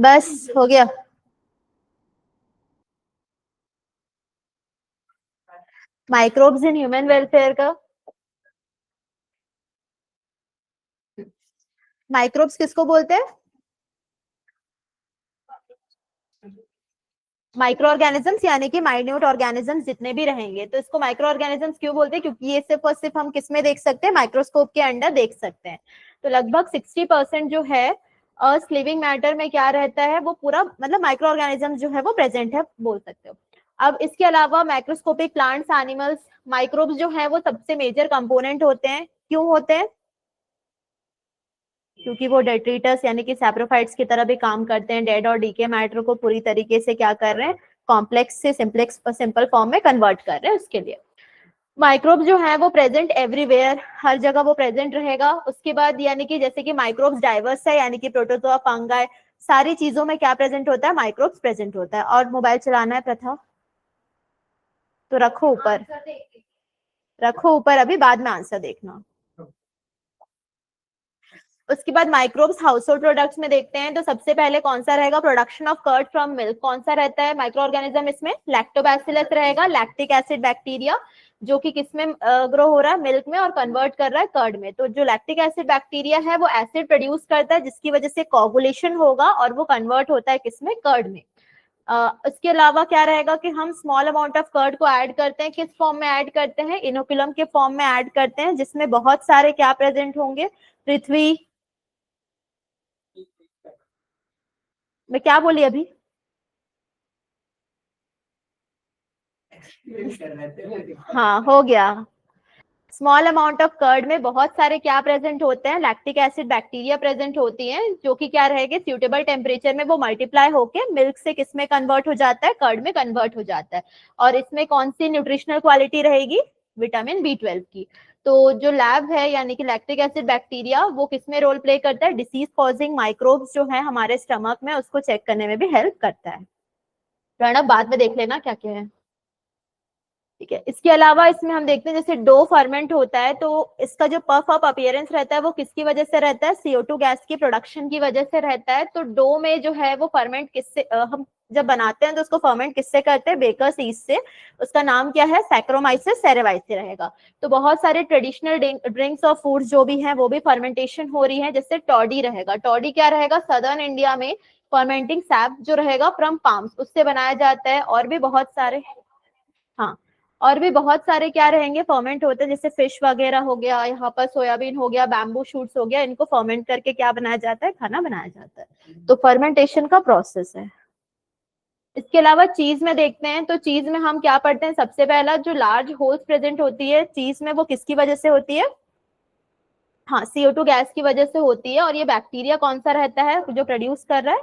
बस हो गया। माइक्रोब्स इन ह्यूमन वेलफेयर का माइक्रोब्स किसको बोलते हैं? माइक्रो ऑर्गेनिजम्स यानी कि माइन्यूट ऑर्गेनिजम्स जितने भी रहेंगे, तो इसको माइक्रो ऑर्गेनिजम्स क्यों बोलते हैं? क्योंकि ये सिर्फ और सिर्फ हम किसमें देख सकते हैं? माइक्रोस्कोप के अंडर देख सकते हैं। तो लगभग 60% जो है अर्थ लिविंग मैटर में क्या रहता है, वो पूरा मतलब माइक्रो ऑर्गेनिजम्स जो है वो प्रेजेंट है, बोल सकते हो। अब इसके अलावा माइक्रोस्कोपिक प्लांट्स, एनिमल्स, माइक्रोब्स जो है वो सबसे मेजर कंपोनेंट होते हैं। क्यों होते हैं? क्योंकि वो डेट्रीटस यानी कि सैप्रोफाइट्स की तरह भी काम करते हैं। डेड और डीके मैटर को पूरी तरीके से क्या कर रहे हैं? कॉम्प्लेक्स से सिंपल फॉर्म में कन्वर्ट कर रहे हैं। उसके लिए माइक्रोब्स जो है वो प्रेजेंट एवरीवेयर, हर जगह वो प्रेजेंट रहेगा। उसके बाद यानी कि जैसे कि माइक्रोब्स डाइवर्स है, यानी कि प्रोटोजोआ, फंगाई, सारी चीजों में क्या प्रेजेंट होता है? माइक्रोब्स प्रेजेंट होता है। और मोबाइल चलाना है प्रथा, तो रखो ऊपर, रखो ऊपर, अभी बाद में आंसर देखना। उसके बाद माइक्रोब्स हाउस होल्ड प्रोडक्ट्स में देखते हैं, तो सबसे पहले कौन सा रहेगा? Production of curd from milk. कौन सा रहता है माइक्रो ऑर्गेनिज्म इसमें? लैक्टोबैसिलस रहेगा, लैक्टिक एसिड बैक्टीरिया, जो कि किसमें ग्रो हो रहा है? मिल्क में, और कन्वर्ट कर रहा है कर्ड में। तो जो लैक्टिक एसिड बैक्टीरिया है वो एसिड प्रोड्यूस करता है, जिसकी वजह से कोगुलेशन होगा और वो कन्वर्ट होता है किसमें? कर्ड में। इसके अलावा क्या रहेगा कि हम स्मॉल अमाउंट ऑफ कर्ड को ऐड करते हैं। किस फॉर्म में ऐड करते हैं? इनोकुलम के फॉर्म में ऐड करते हैं, जिसमें बहुत सारे क्या प्रेजेंट होंगे? पृथ्वी, मैं क्या बोली अभी? हाँ, हो गया। स्मॉल अमाउंट ऑफ कर्ड में बहुत सारे क्या प्रेजेंट होते हैं? लैक्टिक एसिड बैक्टीरिया प्रेजेंट होती हैं, जो कि क्या रहेगी? सूटेबल टेम्परेचर में वो मल्टीप्लाई होके मिल्क से किस में कन्वर्ट हो जाता है? कर्ड में कन्वर्ट हो जाता है। और इसमें कौन सी न्यूट्रिशनल क्वालिटी रहेगी? विटामिन B12 की। तो जो लैब है यानी कि लैक्टिक एसिड बैक्टीरिया, वो किसमें रोल प्ले करता है? डिसीज कॉजिंग माइक्रोब्स जो है हमारे स्टमक में, उसको चेक करने में भी हेल्प करता है। प्रणब बाद में देख लेना क्या क्या है, ठीक है। इसके अलावा इसमें हम देखते हैं जैसे डो फर्मेंट होता है, तो इसका जो पफ अप अपीयरेंस रहता है वो किसकी वजह से रहता है? CO2 गैस की प्रोडक्शन की वजह से रहता है। तो डो में जो है वो फर्मेंट किससे हम जब बनाते हैं तो उसको फर्मेंट किससे करते हैं? बेकर्स ईस्ट से। उसका नाम क्या है? सैक्रोमाइसिस सेरेवाइसिस रहेगा। तो बहुत सारे ट्रेडिशनल ड्रिंक्स और फूड्स जो भी हैं वो भी फर्मेंटेशन हो रही है। जैसे टॉडी रहेगा, टॉडी क्या रहेगा? सदर्न इंडिया में फर्मेंटिंग सैप जो रहेगा फ्रॉम पाम्स, उससे बनाया जाता है। और भी बहुत सारे, हाँ, और भी बहुत सारे क्या रहेंगे? फर्मेंट होते हैं, जैसे फिश वगैरह हो गया, यहाँ पर सोयाबीन हो गया, बैम्बू शूट्स हो गया, इनको फर्मेंट करके क्या बनाया जाता है? खाना बनाया जाता है। तो फर्मेंटेशन का प्रोसेस है। इसके अलावा चीज में देखते हैं, तो चीज में हम क्या पढ़ते हैं? सबसे पहला जो लार्ज होल्स प्रेजेंट होती है चीज में, वो किसकी वजह से होती है? हाँ, CO2 गैस की वजह से होती है। और ये बैक्टीरिया कौन सा रहता है जो प्रोड्यूस कर रहा है?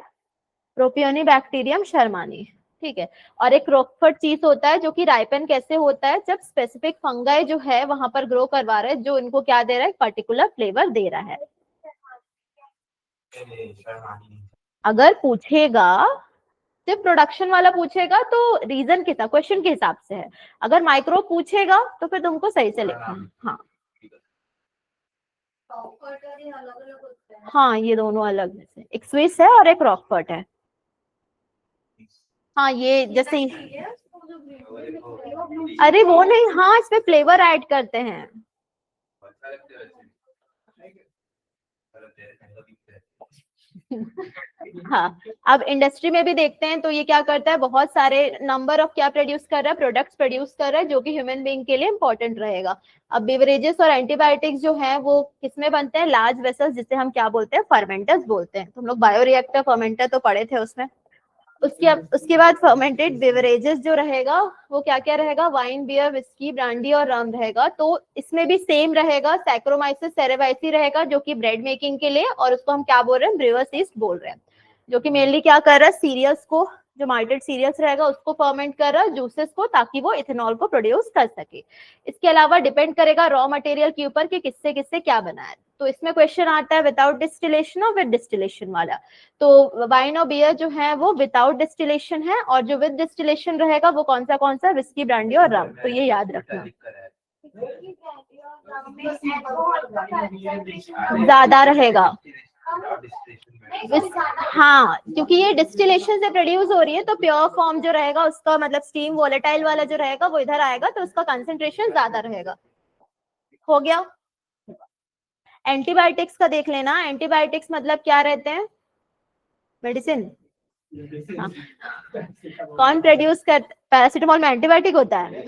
प्रोपियोनी बैक्टीरियम शर्मानी, ठीक है। और एक रॉकफोर्ड चीज होता है, जो कि राइपन कैसे होता है? जब स्पेसिफिक फंगाई जो है वहां पर ग्रो करवा रहे हैं, जो इनको क्या दे रहा है? पर्टिकुलर फ्लेवर दे रहा है। अगर पूछेगा, सिर्फ प्रोडक्शन वाला पूछेगा तो रीजन के साथ, क्वेश्चन के हिसाब से है। अगर माइक्रो पूछेगा तो फिर तुमको सही से लिखना है। हाँ, हाँ, ये दोनों अलग है, एक स्विस है और एक रॉकफोर्ड है। हाँ, ये जैसे, अरे वो नहीं, हाँ, इसमें फ्लेवर ऐड करते हैं। हाँ, अब इंडस्ट्री में भी देखते हैं, तो ये क्या करता है? बहुत सारे नंबर ऑफ क्या प्रोड्यूस कर रहा है? प्रोडक्ट्स प्रोड्यूस कर रहा है, जो कि ह्यूमन बीइंग के लिए इंपॉर्टेंट रहेगा। अब बेवरेजेस और एंटीबायोटिक्स जो है वो किसमें बनते हैं? लार्ज वेसल्स, जिसे हम क्या बोलते हैं? फर्मेंटर्स बोलते हैं। तुम लोग बायोरिएक्टर फर्मेंटर तो पढ़े थे उसमें। उसके बाद फर्मेंटेड बेवरेजेस जो रहेगा वो क्या क्या रहेगा? वाइन, बियर, विस्की, ब्रांडी और रम रहेगा। तो इसमें भी सेम रहेगा, सैक्रोमाइसिस सेरेवाइसी रहेगा, जो कि ब्रेड मेकिंग के लिए, और उसको हम क्या बोल रहे हैं? ब्रूअर्स यीस्ट बोल रहे हैं, जो कि मेनली क्या कर रहा है? सीरियल्स को, जो माल्टेड सीरियल्स रहेगा उसको फर्मेंट कर रहा है, जूसेस को, ताकि वो इथेनॉल को प्रोड्यूस कर सके। इसके अलावा डिपेंड करेगा रॉ मटेरियल के ऊपर कि किससे किससे क्या बना है। तो इसमें क्वेश्चन आता है विदाउट डिस्टिलेशन और विद डिस्टिलेशन वाला। तो वाइन और बियर जो है वो विदाउट डिस्टिलेशन है, और जो विद डिस्टिलेशन रहेगा वो कौन सा? विस्की, ब्रांडी और रम। तो ये याद रखना, ज्यादा रहेगा। हाँ, क्योंकि ये डिस्टिलेशन से प्रोड्यूस हो रही है तो प्योर फॉर्म जो रहेगा उसका मतलब स्टीम वोलेटाइल वाला जो रहेगा वो इधर आएगा तो उसका कंसेंट्रेशन ज्यादा रहेगा। हो गया। एंटीबायोटिक्स का देख लेना। एंटीबायोटिक्स मतलब क्या रहते हैं? मेडिसिन। हाँ। कौन प्रोड्यूस कर, पैरासिटामोल में एंटीबायोटिक होता है?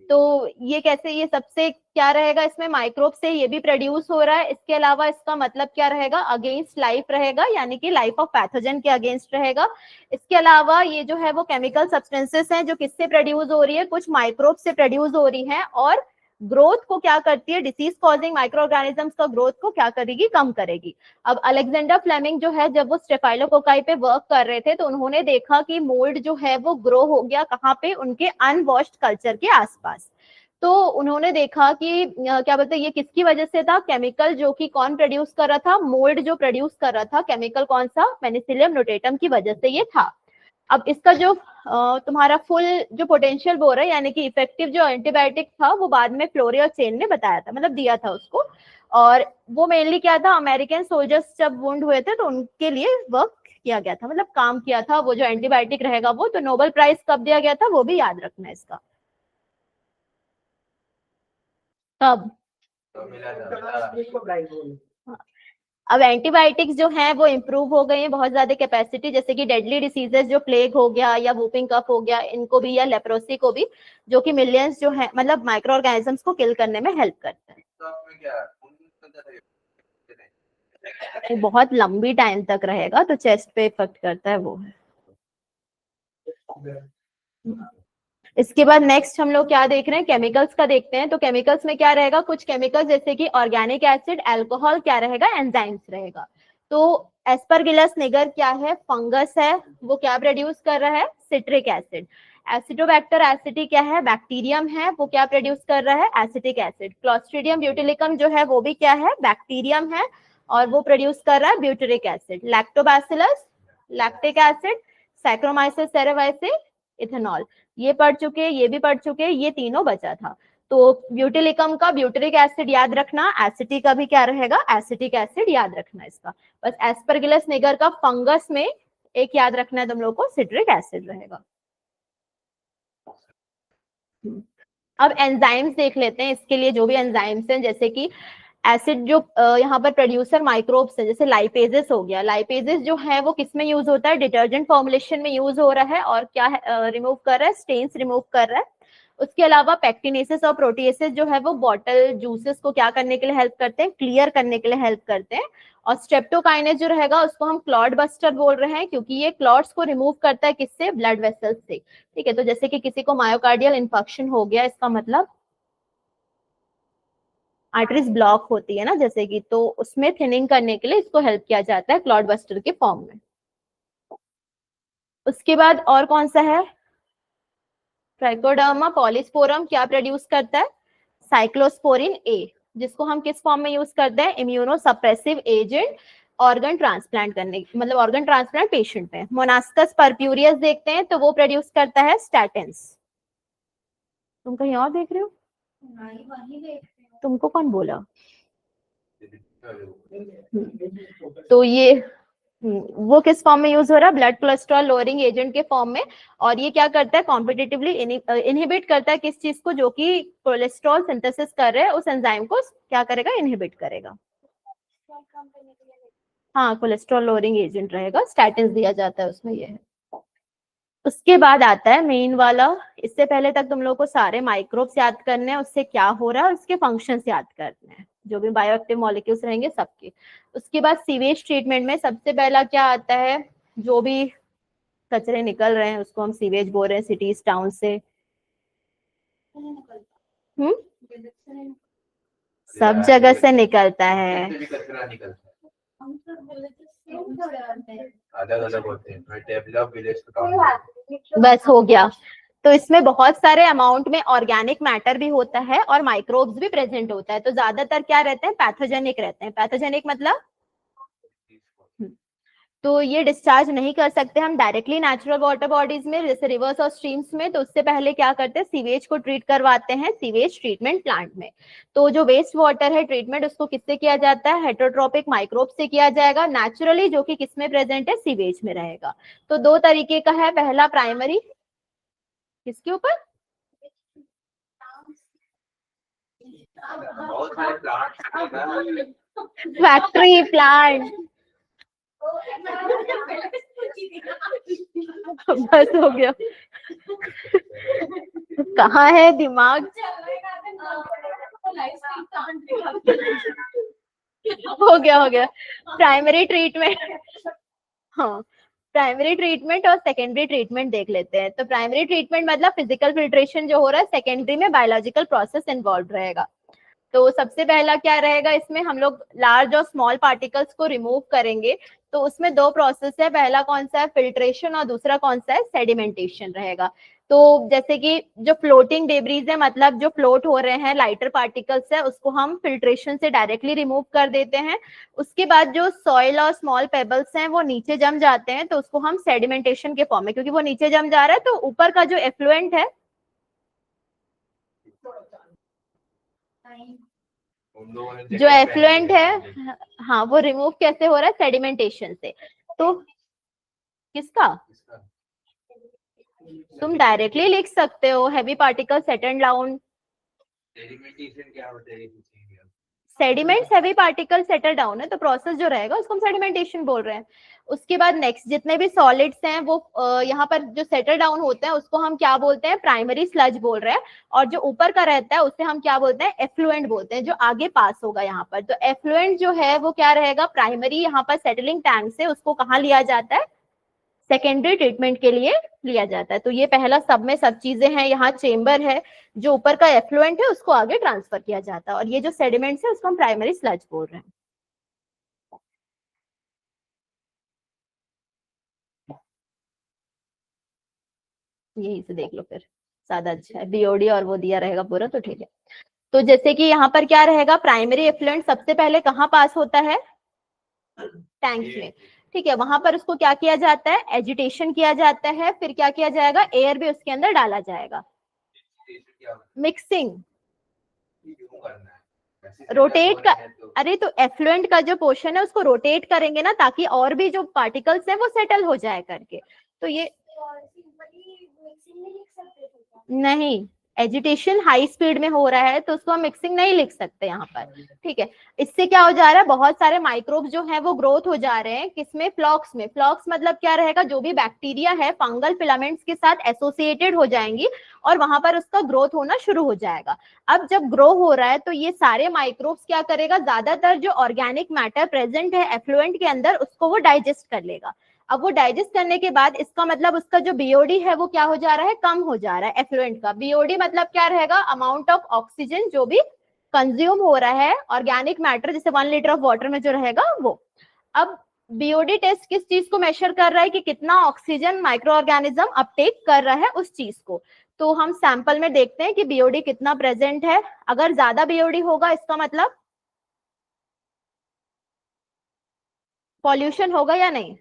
तो ये कैसे, ये सबसे क्या रहेगा इसमें, माइक्रोब से ये भी प्रोड्यूस हो रहा है। इसके अलावा इसका मतलब क्या रहेगा, अगेंस्ट लाइफ रहेगा, यानी कि लाइफ ऑफ पैथोजन के अगेंस्ट रहेगा। इसके अलावा ये जो है वो केमिकल सब्सटेंसेस हैं जो किससे प्रोड्यूस हो रही है, कुछ माइक्रोब से प्रोड्यूस हो रही है, और ग्रोथ को क्या करती है, डिसीज कॉजिंग माइक्रो ऑर्गेनिजम्स का ग्रोथ को क्या करेगी, कम करेगी। अब अलेक्जेंडर फ्लेमिंग जो है जब वो स्टेफाइलोकोकाई पे वर्क कर रहे थे तो उन्होंने देखा कि मोल्ड जो है वो ग्रो हो गया कहाँ पे, उनके अनवॉश्ड कल्चर के आसपास। तो उन्होंने देखा कि क्या बोलते हैं ये किसकी वजह से था, केमिकल जो कि कौन प्रोड्यूस कर रहा था, मोल्ड जो प्रोड्यूस कर रहा था, केमिकल कौन सा, पेनिसिलियम नोटेटम की वजह से ये था। अब इसका जो तुम्हारा फुल जो पोटेंशियल बोर है, यानी कि इफेक्टिव जो एंटीबायोटिक था वो बाद में फ्लोरी और चेन ने बताया था, मतलब दिया था उसको। और वो मेनली क्या था, अमेरिकन सोल्जर्स जब वुंड हुए थे तो उनके लिए वर्क किया गया था, मतलब काम किया था वो जो एंटीबायोटिक रहेगा वो। तो नोबेल प्राइज कब दिया गया था वो भी याद रखना है इसका। कब? अब एंटीबायोटिक्स जो हैं वो इम्प्रूव हो गए हैं बहुत ज्यादा कैपेसिटी, जैसे कि डेडली डिसीजेस जो प्लेग हो गया या वूपिंग कफ हो गया, इनको भी, या लेप्रोसी को भी, जो कि मिलियंस जो है मतलब माइक्रो ऑर्गेनिजम्स को किल करने में हेल्प करता है। बहुत लंबी टाइम तक रहेगा तो चेस्ट पे इफेक्ट करता है वो है। इसके बाद नेक्स्ट हम लोग क्या देख रहे हैं, केमिकल्स का देखते हैं। तो केमिकल्स में क्या रहेगा, कुछ केमिकल्स जैसे कि ऑर्गेनिक एसिड, अल्कोहल क्या रहेगा, एंजाइम्स रहेगा। तो एस्परगिलस निगर क्या है, फंगस है, वो क्या प्रोड्यूस कर रहा है, सिट्रिक एसिड। एसिडोबैक्टर एसिटी क्या है, बैक्टीरियम है, वो क्या प्रोड्यूस कर रहा है, एसिटिक एसिड। क्लोस्ट्रीडियम ब्यूटिलिकम जो है वो भी क्या है, बैक्टीरियम है, और वो प्रोड्यूस कर रहा है butyric acid. Lactobacillus lactic acid, saccharomyces cerevisiae, ethanol. ये पढ़ चुके, ये भी पढ़ चुके, ये तीनों बचा था। तो ब्यूटिलिकम का ब्यूटेरिक एसिड याद रखना, एसिटिक का भी क्या रहेगा, एसिटिक एसिड याद रखना इसका। बस एस्परगिलस निगर का फंगस में एक याद रखना है तुम लोग को, सिट्रिक एसिड रहेगा। अब एंजाइम्स देख लेते हैं। इसके लिए जो भी एंजाइम्स हैं, जैसे कि एसिड जो यहाँ पर प्रोड्यूसर माइक्रोब्स है, जैसे लाइपेजेस हो गया। लाइपेजेस जो है वो किस में यूज होता है, डिटर्जेंट फॉर्मुलेशन में यूज हो रहा है, और क्या रिमूव कर रहा है, स्टेन्स रिमूव कर रहा है। उसके अलावा पैक्टिनेसेस और प्रोटीएसेस जो है वो बॉटल जूसेस को क्या करने के लिए हेल्प करते हैं, क्लियर करने के लिए हेल्प करते हैं। और स्ट्रेप्टोकाइनेस जो रहेगा उसको हम क्लॉट बस्टर बोल रहे हैं, क्योंकि ये क्लॉट्स को रिमूव करता है किससे, ब्लड वेसल्स से। ठीक है, तो जैसे कि किसी को मायोकार्डियल इन्फेक्शन हो गया, इसका मतलब आर्टरीज ब्लॉक होती है ना जैसे कि, तो उसमें थिनिंग करने के लिए इसको हेल्प किया जाता है क्लॉट बस्टर के फॉर्म में। उसके बाद और कौन सा है, ट्राइकोडर्मा पॉलीस्पोरम क्या प्रोड्यूस करता है, साइक्लोस्पोरिन ए, जिसको हम किस फॉर्म में यूज करते हैं, immuno suppressive agent, organ transplant करने, मतलब ऑर्गन ट्रांसप्लांट पेशेंट में। मोनास्कस परप्यूरियस देखते हैं तो वो प्रोड्यूस करता है स्टैटिन्स। तुम कहीं और देख रहे हो? तुमको कौन बोला? तो ये वो किस फॉर्म में यूज हो रहा है, ब्लड कोलेस्ट्रॉल लोअरिंग एजेंट के फॉर्म में। और ये क्या करता है, कॉम्पिटिटिवली इनहिबिट करता है किस चीज को, जो कि कोलेस्ट्रॉल सिंथेसिस कर रहे हैं उस एंजाइम को क्या करेगा, इनहिबिट करेगा। हाँ, कोलेस्ट्रॉल लोअरिंग एजेंट रहेगा, स्टैटिन दिया जाता है उसमें, ये है। उसके बाद आता है मेन वाला। इससे पहले तक तुम लोग को सारे माइक्रोब्स याद करने हैं, उससे क्या हो रहा है, उसके फंक्शंस याद करने हैं, जो भी बायोएक्टिव मॉलिक्यूल्स रहेंगे सबके। उसके बाद सीवेज ट्रीटमेंट में सबसे पहला क्या आता है, जो भी कचरे निकल रहे हैं उसको हम सीवेज बोल रहे हैं, सिटीज टाउन से। सब जगह से निकलता है, अलग अलग होते हैं, डेवलप विलेज बस हो गया। तो इसमें बहुत सारे अमाउंट में ऑर्गेनिक मैटर भी होता है और माइक्रोब्स भी प्रेजेंट होता है। तो ज्यादातर क्या रहते हैं, पैथोजेनिक रहते हैं। पैथोजेनिक मतलब तो ये डिस्चार्ज नहीं कर सकते हम डायरेक्टली नेचुरल वाटर बॉडीज में, जैसे रिवर्स और स्ट्रीम्स में। तो उससे पहले क्या करते हैं, सीवेज को ट्रीट करवाते हैं सीवेज ट्रीटमेंट प्लांट में। तो जो वेस्ट वाटर है ट्रीटमेंट, उसको किससे किया जाता है, हेटेरोट्रोपिक माइक्रोब से किया जाएगा नेचुरली, जो कि किसमें प्रेजेंट है, सीवेज में रहेगा। तो दो तरीके का है, पहला प्राइमरी, किसके ऊपर, फैक्ट्री प्लांट, बस हो गया। कहाँ है दिमाग, हो गया। प्राइमरी ट्रीटमेंट, हाँ प्राइमरी ट्रीटमेंट और सेकेंडरी ट्रीटमेंट देख लेते हैं। तो प्राइमरी ट्रीटमेंट मतलब फिजिकल फिल्ट्रेशन जो हो रहा है, सेकेंडरी में बायोलॉजिकल प्रोसेस इन्वॉल्व रहेगा। तो सबसे पहला क्या रहेगा, इसमें हम लोग लार्ज और स्मॉल पार्टिकल्स को रिमूव करेंगे। तो उसमें दो प्रोसेस है, पहला कौन सा है, फिल्ट्रेशन, और दूसरा कौन सा है, सेडिमेंटेशन रहेगा। तो जैसे कि जो फ्लोटिंग डेब्रीज है, मतलब जो फ्लोट हो रहे हैं लाइटर पार्टिकल्स है, उसको हम फिल्ट्रेशन से डायरेक्टली रिमूव कर देते हैं। उसके बाद जो सॉइल और स्मॉल पेबल्स हैं वो नीचे जम जाते हैं, तो उसको हम सेडिमेंटेशन के फॉर्म में, क्योंकि वो नीचे जम जा रहा है, तो ऊपर का जो एफ्लुएंट है, जो एफ्लुएंट है, हाँ वो रिमूव कैसे हो रहा है, सेडिमेंटेशन से। तो किसका, तुम डायरेक्टली लिख सकते हो, heavy particle settle down, sediments heavy particle settle down है, तो प्रोसेस जो रहेगा उसको हम सेडिमेंटेशन बोल रहे हैं। उसके बाद नेक्स्ट जितने भी सॉलिड्स हैं वो यहाँ पर जो सेटल डाउन होते हैं उसको हम क्या बोलते हैं, प्राइमरी स्लज बोल रहे हैं। और जो ऊपर का रहता है उसे हम क्या बोलते हैं, एफ्लुएंट बोलते हैं, जो आगे पास होगा यहाँ पर। तो एफ्लुएंट जो है वो क्या रहेगा, प्राइमरी यहाँ पर सेटलिंग टैंक से उसको कहाँ लिया जाता है, सेकेंडरी ट्रीटमेंट के लिए लिया जाता है। तो ये पहला सब में सब चीजें हैं, यहाँ चेम्बर है, जो ऊपर का एफ्लुएंट है उसको आगे ट्रांसफर किया जाता है, और ये जो सेडिमेंट्स है उसको हम प्राइमरी स्लज बोल रहे हैं। यही से देख लो फिर, ज्यादा अच्छा है, बीओडी और वो दिया रहेगा पूरा, तो ठीक है। तो जैसे कि यहाँ पर क्या रहेगा, प्राइमरी एफ्लुएंट सबसे पहले कहाँ पास होता है, टैंक्स में, ठीक है। वहां पर उसको क्या किया जाता है, एजिटेशन किया जाता है, फिर क्या किया जाएगा, एयर भी उसके अंदर डाला जाएगा, मिक्सिंग, रोटेट का, अरे तो एफ्लुएंट का जो पोर्शन है उसको रोटेट करेंगे ना, ताकि और भी जो पार्टिकल्स हैं वो सेटल हो जाए करके। तो ये नहीं, एजिटेशन हाई स्पीड में हो रहा है तो उसको हम मिक्सिंग नहीं लिख सकते यहाँ पर, ठीक है। इससे क्या हो जा रहा है, बहुत सारे माइक्रोब्स जो है वो ग्रोथ हो जा रहे हैं, किसमें, फ्लॉक्स में। फ्लॉक्स मतलब क्या रहेगा, जो भी बैक्टीरिया है फंगल फिलामेंट्स के साथ एसोसिएटेड हो जाएंगी और वहां पर उसका ग्रोथ होना शुरू हो जाएगा। अब जब ग्रो हो रहा है तो ये सारे माइक्रोब्स क्या करेगा, ज्यादातर जो ऑर्गेनिक मैटर प्रेजेंट है एफ्लुएंट के अंदर उसको वो डाइजेस्ट कर लेगा। अब वो डाइजेस्ट करने के बाद इसका मतलब उसका जो बीओडी है वो क्या हो जा रहा है, कम हो जा रहा है एफ्लुएंट का। बीओडी मतलब क्या रहेगा, अमाउंट ऑफ ऑक्सीजन जो भी कंज्यूम हो रहा है ऑर्गेनिक मैटर, जैसे 1 लीटर ऑफ वाटर में जो रहेगा वो। अब बीओडी टेस्ट किस चीज को मेजर कर रहा है, कि कितना ऑक्सीजन माइक्रो ऑर्गेनिज्म अपटेक कर रहा है उस चीज को। तो हम सैंपल में देखते हैं कि बीओडी कितना प्रेजेंट है। अगर ज्यादा बीओडी होगा इसका मतलब पॉल्यूशन होगा या नहीं,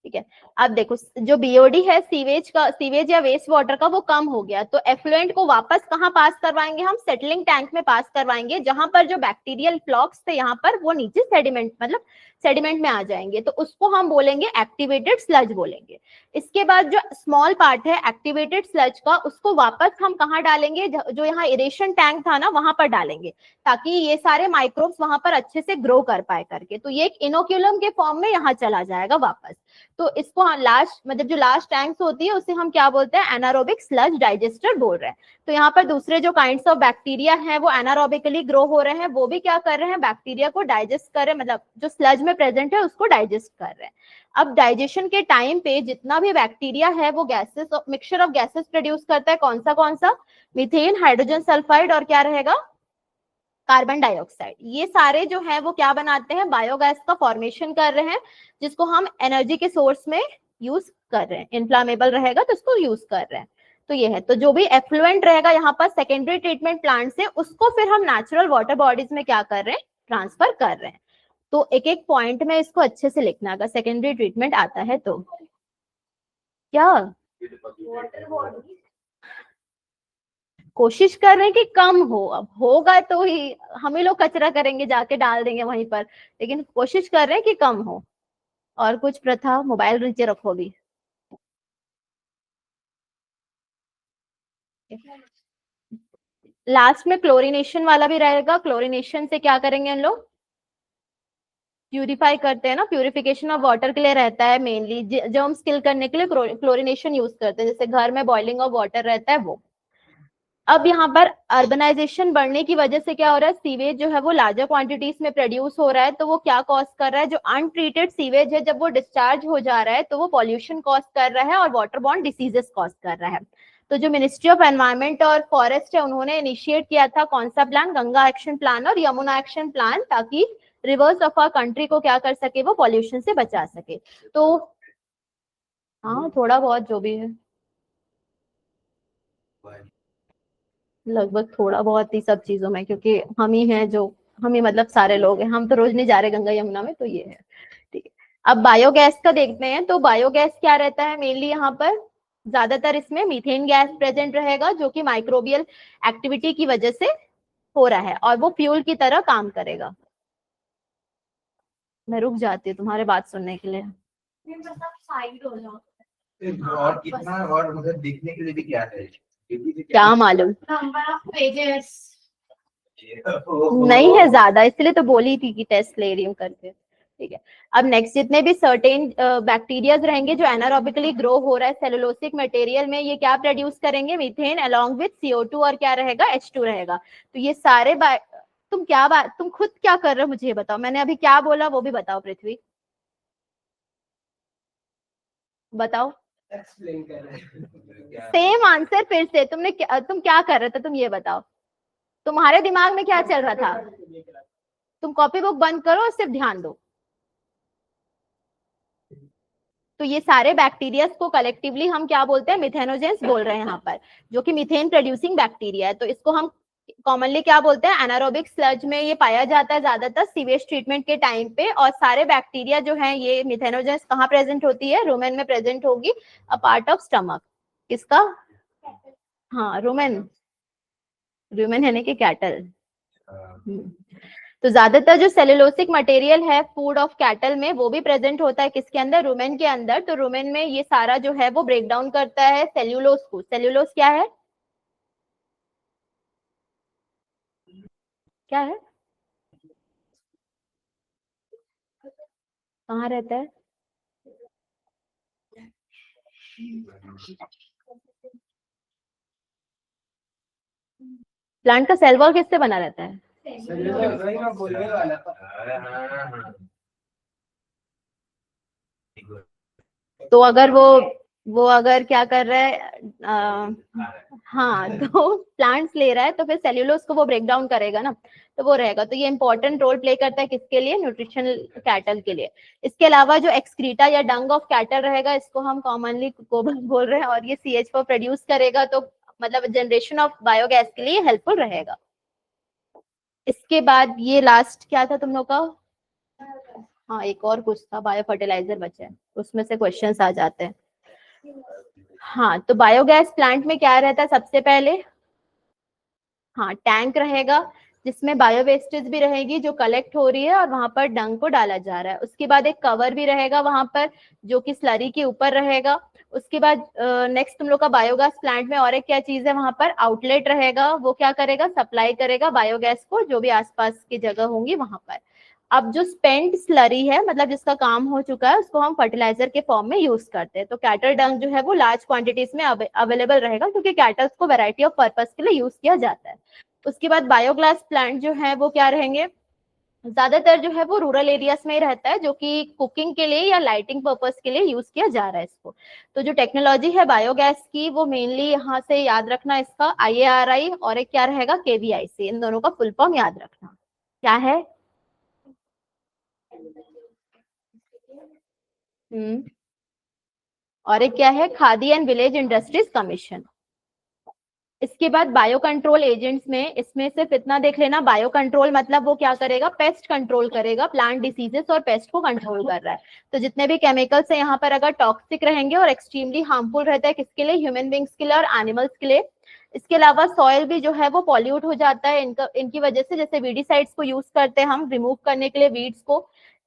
ठीक है। अब देखो जो बीओडी है सीवेज का, सीवेज या वेस्ट वाटर का, वो कम हो गया, तो एफ्लुएंट को वापस कहाँ पास करवाएंगे, हम सेटलिंग टैंक में पास करवाएंगे, जहां पर जो बैक्टीरियल फ्लॉक्स थे यहाँ पर वो नीचे सेडिमेंट मतलब सेडिमेंट में आ जाएंगे, तो उसको हम बोलेंगे एक्टिवेटेड स्लज बोलेंगे। इसके बाद जो स्मॉल पार्ट है एक्टिवेटेड स्लज का, उसको वापस हम कहाँ डालेंगे, जो यहाँ इरेशन टैंक था ना वहां पर डालेंगे, ताकि ये सारे माइक्रोब्स वहां पर अच्छे से ग्रो कर पाए करके। तो ये एक इनोक्यूलम के फॉर्म में यहाँ चला जाएगा वापस। तो इसको लास्ट मतलब जो लास्ट टैंक्स होती है उसे हम क्या बोलते हैं, एनारोबिक स्लज डाइजेस्टर बोल रहे हैं। तो यहाँ पर दूसरे जो काइंड्स ऑफ बैक्टीरिया हैं वो एनारोबिकली ग्रो हो रहे हैं, वो भी क्या कर रहे हैं, बैक्टीरिया को डाइजेस्ट कर रहे हैं, मतलब जो स्लज में प्रेजेंट है उसको डाइजेस्ट कर रहे हैं। अब डाइजेशन के टाइम पे जितना भी बैक्टीरिया है वो gases, mixture of gases produce करता है, कौन सा, मीथेन, हाइड्रोजन सल्फाइड और क्या रहेगा, कार्बन डाइऑक्साइड। ये सारे जो है वो क्या बनाते हैं, बायोगैस का फॉर्मेशन कर रहे हैं, जिसको हम एनर्जी के सोर्स में यूज कर रहे हैं। इन्फ्लामेबल रहेगा तो इसको यूज कर रहे हैं। तो ये है, तो जो भी एफ्लुएंट रहेगा यहाँ पर सेकेंडरी ट्रीटमेंट प्लांट से, उसको फिर हम नेचुरल वाटर बॉडीज में क्या कर रहे हैं, ट्रांसफर कर रहे हैं। तो एक एक पॉइंट में इसको अच्छे से लिखना अगर सेकेंडरी ट्रीटमेंट आता है तो। क्या कोशिश कर रहे हैं कि कम हो, अब होगा तो ही हम ही लोग कचरा करेंगे, जाके डाल देंगे वहीं पर, लेकिन कोशिश कर रहे हैं कि कम हो। और कुछ प्रथा, मोबाइल नीचे रखो भी। लास्ट में क्लोरिनेशन वाला भी रहेगा। क्लोरिनेशन से क्या करेंगे हम लोग, प्यूरिफाई करते हैं ना, प्यूरिफिकेशन ऑफ वाटर के लिए रहता है मेनली, जर्म्स किल करने के लिए क्लोरिनेशन यूज करते हैं, जैसे घर में बॉइलिंग ऑफ वाटर रहता है वो। अब यहाँ पर अर्बनाइजेशन बढ़ने की वजह से क्या हो रहा है, सीवेज जो है वो लार्जर क्वांटिटीज में प्रोड्यूस हो रहा है, तो वो क्या कॉज कर रहा है, जो अनट्रीटेड सीवेज है जब वो डिस्चार्ज हो जा रहा है तो वो पॉल्यूशन कॉज कर रहा है और वाटर बॉर्न डिसीजेस कॉज कर रहा है। तो जो मिनिस्ट्री ऑफ एनवायरमेंट और फॉरेस्ट है, उन्होंने इनिशिएट किया था कौन सा प्लान, गंगा एक्शन प्लान और यमुना एक्शन प्लान, ताकि रिवर्स ऑफ आवर कंट्री को क्या कर सके, वो पॉल्यूशन से बचा सके। तो हाँ, थोड़ा बहुत जो भी है, लगभग थोड़ा बहुत ही सब चीजों में, क्योंकि हम ही हैं जो, हम ही मतलब सारे लोग हैं, हम तो रोज नहीं जा रहे गंगा यमुना में, तो ये है। ठीक है, अब बायोगैस का देखते हैं। तो बायोगैस क्या रहता है मेनली यहाँ पर, ज्यादातर इसमें मीथेन गैस प्रेजेंट रहेगा, जो कि माइक्रोबियल एक्टिविटी की वजह से हो रहा है और वो फ्यूल की तरह काम करेगा। मैं रुक जाती हूँ तुम्हारे बात सुनने के लिए। साइड हो जाओ। और कितना, और मतलब देखने के लिए भी क्या है, क्या मालूम, नंबर ऑफ पेजेस नहीं है ज्यादा, इसलिए तो बोली थी कि टेस्ट ले रही हूँ करके। ठीक है, अब नेक्स्ट जितने भी सर्टेन बैक्टीरियाज रहेंगे जो एनारोबिकली ग्रो हो रहा है सेलुलोसिक मटेरियल में, ये क्या प्रोड्यूस करेंगे, मीथेन अलोंग विथ CO2 और क्या रहेगा, H2 रहेगा। तो ये सारे तुम क्या बात, तुम खुद क्या कर रहे हो मुझे ये बताओ, मैंने अभी क्या बोला वो भी बताओ पृथ्वी, बताओ। एक्सप्लेन कर रहे हैं सेम आंसर फिर से, तुम क्या कर रहे थे, तुम ये बताओ, तुम्हारे दिमाग में क्या चल रहा था, तुम कॉपी बुक बंद करो और सिर्फ ध्यान दो। तो ये सारे बैक्टीरिया को कलेक्टिवली हम क्या बोलते हैं, मिथेनोजेंस बोल रहे हैं यहाँ पर, जो कि मीथेन प्रोड्यूसिंग बैक्टीरिया है। तो इसको हम कॉमनली क्या बोलते हैं, एनारोबिक स्लज में ये पाया जाता है ज्यादातर सीवेज ट्रीटमेंट के टाइम पे। और सारे बैक्टीरिया जो है ये मिथेनोजेंस कहाँ प्रेजेंट होती है, रुमेन में प्रेजेंट होगी, अ पार्ट ऑफ स्टमक। किसका, हाँ रुमेन, रुमेन है ना कि कैटल। तो ज्यादातर जो सेलुलोसिक मटेरियल है फूड ऑफ कैटल में, वो भी प्रेजेंट होता है किसके अंदर, रुमेन के अंदर। तो रुमेन में ये सारा जो है वो ब्रेक डाउन करता है सेल्यूलोस को। सेल्यूलोस क्या है, क्या है, कहाँ रहता है, प्लांट का सेल वॉल किससे बना रहता है, तो अगर वो अगर क्या कर रहा है, हाँ तो प्लांट्स ले रहा है तो फिर सेल्यूलोस को वो ब्रेक डाउन करेगा ना, तो वो रहेगा। तो ये इंपॉर्टेंट रोल प्ले करता है किसके लिए, न्यूट्रिशनल कैटल के लिए। इसके अलावा जो एक्सक्रीटा या डंग ऑफ कैटल रहेगा, इसको हम कॉमनली गोबर बोल रहे हैं, और ये CH4 प्रोड्यूस करेगा, तो मतलब जनरेशन ऑफ बायोगैस के लिए हेल्पफुल रहेगा। इसके बाद ये लास्ट क्या था तुम लोग का, हाँ एक और कुछ था, बायो फर्टिलाइजर बचा है, उसमें से क्वेश्चंस आ जाते हैं। हाँ, तो बायोगैस प्लांट में क्या रहता है सबसे पहले, हाँ टैंक रहेगा, जिसमें बायो वेस्टेज भी रहेगी जो कलेक्ट हो रही है और वहां पर डंग को डाला जा रहा है। उसके बाद एक कवर भी रहेगा वहां पर, जो कि स्लरी के ऊपर रहेगा। उसके बाद नेक्स्ट तुम लोग का बायोगैस प्लांट में और एक क्या चीज है, वहां पर आउटलेट रहेगा, वो क्या करेगा, सप्लाई करेगा बायोगैस को जो भी आसपास की जगह होंगी वहां पर। अब जो स्पेंट स्लरी है, मतलब जिसका काम हो चुका है, उसको हम फर्टिलाइजर के फॉर्म में यूज करते हैं। तो कैटल डंग जो है वो लार्ज क्वांटिटीज में अवेलेबल रहेगा, क्योंकि कैटल्स को वैरायटी ऑफ पर्पस के लिए यूज किया जाता है। उसके बाद बायोगैस प्लांट जो है वो क्या रहेंगे, ज्यादातर जो है वो रूरल एरियाज में ही रहता है, जो कि कुकिंग के लिए या लाइटिंग पर्पस के लिए यूज किया जा रहा है इसको। तो जो टेक्नोलॉजी है बायोगैस की, वो मेनली यहाँ से याद रखना, इसका IARI और एक क्या रहेगा, KVIC, इन दोनों का फुल फॉर्म याद रखना क्या है। और एक क्या है, khadi and village industries commission. इसके बाद बायो कंट्रोल एजेंट्स में, इसमें सिर्फ इतना देख लेना, बायो कंट्रोल मतलब वो क्या करेगा, पेस्ट कंट्रोल करेगा, प्लांट डिसीजेस और पेस्ट को कंट्रोल कर रहा है। तो जितने भी केमिकल्स है यहाँ पर अगर टॉक्सिक रहेंगे और एक्सट्रीमली हार्मफुल रहता है किसके लिए, ह्यूमन बींग्स के लिए और एनिमल्स के लिए। इसके अलावा सॉइल भी जो है वो पॉल्यूट हो जाता है इनकी वजह से, जैसे वीडीसाइड्स को यूज करते हैं हम रिमूव करने के लिए वीड्स को।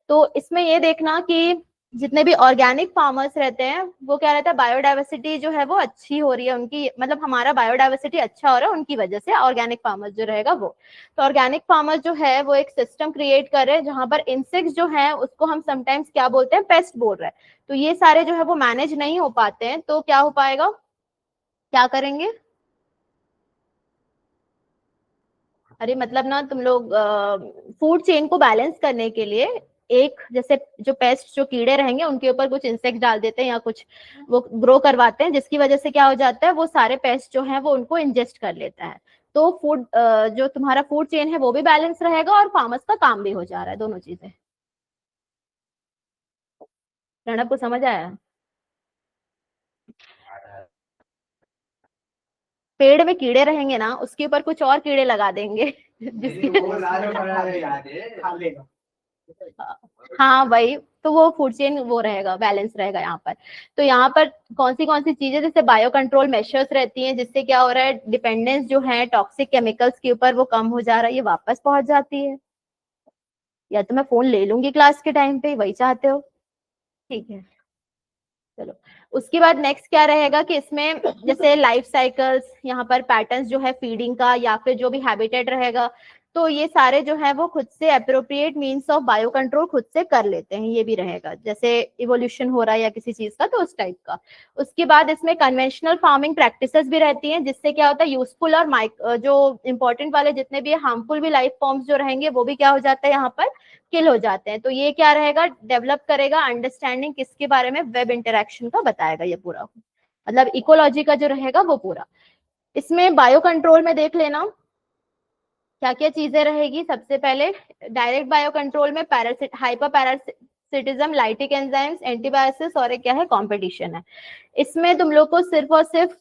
तो इसमें ये देखना कि जितने भी ऑर्गेनिक फार्मर्स रहते हैं वो क्या रहता है, बायोडाइवर्सिटी जो है वो अच्छी हो रही है उनकी, मतलब हमारा बायोडाइवर्सिटी अच्छा हो रहा है उनकी वजह से, ऑर्गेनिक फार्मर्स जो रहेगा वो। तो ऑर्गेनिक फार्मर्स जो है वो एक सिस्टम क्रिएट कर रहे हैं जहां पर इंसेक्ट्स जो है उसको हम समटाइम्स क्या बोलते हैं, पेस्ट बोल रहे हैं। तो ये सारे जो है वो मैनेज नहीं हो पाते हैं, तो क्या हो पाएगा, क्या करेंगे, अरे मतलब ना तुम लोग फूड चेन को बैलेंस करने के लिए एक, जैसे जो पेस्ट जो कीड़े रहेंगे उनके ऊपर कुछ इंसेक्ट डाल देते हैं या कुछ वो ग्रो करवाते हैं, जिसकी वजह से क्या हो जाता है, वो सारे पेस्ट जो है वो उनको इंजेस्ट कर लेता है। तो फूड जो तुम्हारा फूड चेन है वो भी बैलेंस रहेगा और फार्मर्स का काम भी हो जा रहा है, दोनों चीजें। प्रणब को समझ आया? पेड़ में कीड़े रहेंगे ना, उसके ऊपर कुछ और कीड़े लगा देंगे जिसकी हाँ भाई, तो वो फूड चेन वो रहेगा, बैलेंस रहेगा यहाँ पर। तो यहाँ पर कौन सी चीजें, जैसे बायो कंट्रोल मेजर्स रहती हैं, जिससे क्या हो रहा है, डिपेंडेंस जो है टॉक्सिक केमिकल्स के ऊपर वो कम हो जा रहा है, ये वापस पहुंच जाती है। या तो मैं फोन ले लूंगी क्लास के टाइम पे, वही चाहते हो, ठीक है चलो। उसके बाद नेक्स्ट क्या रहेगा कि इसमें जैसे लाइफ साइकिल्स, यहाँ पर पैटर्न्स जो है फीडिंग का या फिर जो भी हैबिटेट रहेगा, तो ये सारे जो है वो खुद से appropriate means of bio control खुद से कर लेते हैं, ये भी रहेगा, जैसे इवोल्यूशन हो रहा है या किसी चीज का, तो उस टाइप का। उसके बाद इसमें कन्वेंशनल फार्मिंग प्रैक्टिसेस भी रहती हैं, जिससे क्या होता है, यूजफुल और जो इंपॉर्टेंट वाले जितने भी हार्मफुल भी लाइफ फॉर्म्स जो रहेंगे वो भी क्या हो जाता है, यहाँ पर किल हो जाते हैं। तो ये क्या रहेगा, डेवलप करेगा अंडरस्टैंडिंग किसके बारे में, वेब इंटरेक्शन का बताएगा ये पूरा, मतलब इकोलॉजी का जो रहेगा वो पूरा। इसमें बायो कंट्रोल में देख लेना क्या क्या चीजें रहेगी। सबसे पहले डायरेक्ट बायो कंट्रोल में Parachute, hyper parasitism, lytic enzymes, antibiosis और एक क्या है, कंपटीशन है। इसमें तुम लोग को सिर्फ और सिर्फ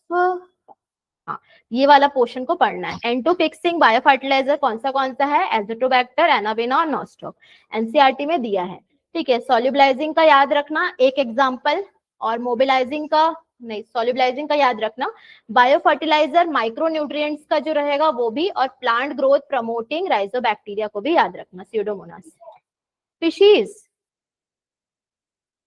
हाँ ये वाला पोर्शन को पढ़ना है। एंटो फिक्सिंग बायो फर्टिलाइजर कौन सा है, एजोटोबैक्टर, एनाबिना और नॉस्टॉक, एनसीईआरटी में दिया है, ठीक है। सॉल्युबलाइजिंग का याद रखना एक एग्जांपल, और मोबिलाइजिंग का नहीं, सॉल्युबलाइजिंग का याद रखना। बायो फर्टिलाइजर माइक्रो न्यूट्रिएंट्स का जो रहेगा वो भी, और प्लांट ग्रोथ प्रमोटिंग राइजोबैक्टीरिया को भी याद रखना, स्यूडोमोनास स्पीशीज,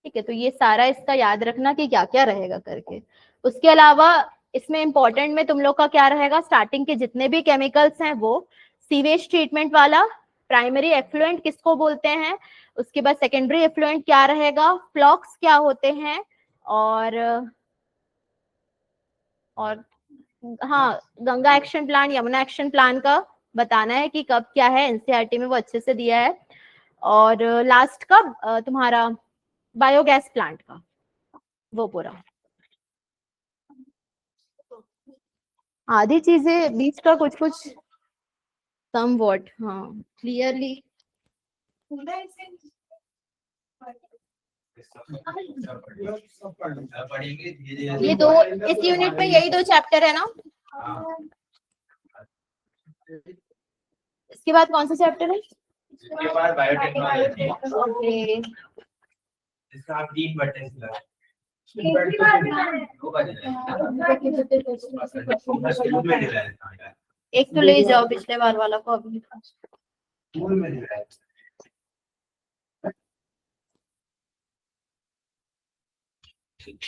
ठीक है। तो ये सारा इसका याद रखना कि क्या क्या रहेगा करके। उसके अलावा इसमें इंपॉर्टेंट में तुम लोग का क्या रहेगा, स्टार्टिंग के जितने भी केमिकल्स हैं वो, सीवेज ट्रीटमेंट वाला, प्राइमरी एफ्लुएंट किसको बोलते हैं, उसके बाद सेकेंडरी एफ्लुएंट क्या रहेगा, फ्लॉक्स क्या होते हैं, और और हाँ Ganga action plan, Yamuna action plan का बताना है कि कब क्या है, एनसीईआरटी में वो अच्छे से दिया है। और लास्ट का तुम्हारा बायोगैस प्लांट का वो पूरा, आधी चीजें बीच का कुछ कुछ सम वॉट, हाँ क्लियरली। ये दो, इस यूनिट में यही दो चैप्टर है ना, इसके बाद कौन सा चैप्टर है, इसके बाद बायोटेक्नोलॉजी, ओके। इसका आप 3 बटन एक तो ले जाओ पिछले बार वाला को अभी। ठीक।